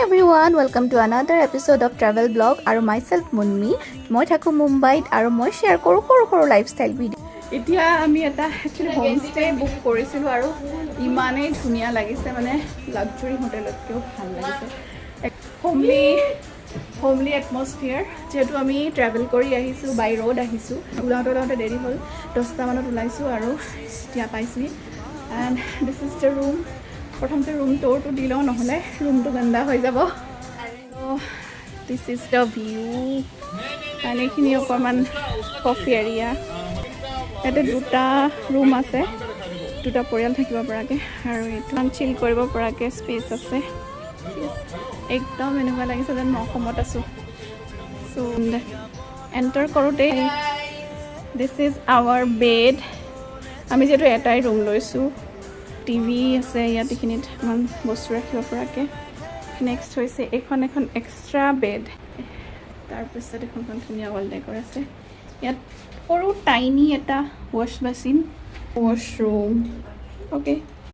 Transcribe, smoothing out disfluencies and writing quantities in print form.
everyone, welcome to another episode of travel blog আৰু myself Munmi. মই থাকো মুম্বাইত আৰু মই শেয়াৰ কৰো সৰু লাইফষ্টাইল ভিডিও। এতিয়া আমি এটা একচুয়ালি হোমষ্টে বুক কৰিছিলো আৰু ইমানেই ধুনীয়া লাগিছে মানে লাক্সাৰি হোটেলতকেও ভাল লাগিছে। হোমলি এটমস্ফিয়াৰ যেহেতু আমি ট্ৰেভেল কৰি আহিছোঁ বাই ৰোড আহিছোঁ ওলাওঁতে দেৰি হ'ল 10টা মানত ওলাইছোঁ আৰু এতিয়া পাইছোঁ and this is the room. প্ৰথমতে ৰুম ট'ৰটো দি লওঁ নহ'লে ৰুমটো গন্দা হৈ যাব। This is the view and এইখিনি অকণমান কফি এৰিয়া। ইয়াতে দুটা ৰুম আছে, দুটা পৰিয়াল থাকিব পৰাকৈ আৰু এইটো চিল কৰিব পৰাকৈ স্পেচ আছে। একদম এনেকুৱা লাগিছে যেন মই অসমত আছোঁ। চ' এণ্টাৰ কৰোঁতে দিছ ইজ আৱাৰ বেড। আমি যিহেতু এটাই ৰুম লৈছোঁ, টিভি আছে ইয়াত, এইখিনিত ইমান বস্তু ৰাখিব পৰাকৈ। নেক্সট হৈছে এখন এক্সট্ৰা বেড, তাৰপিছত এখন ধুনীয়া ৱাল ডেকৰ আছে। ইয়াত সৰু টাইনি এটা ৱাশ্ব বেচিন, ৱাছৰুম। অ'কে।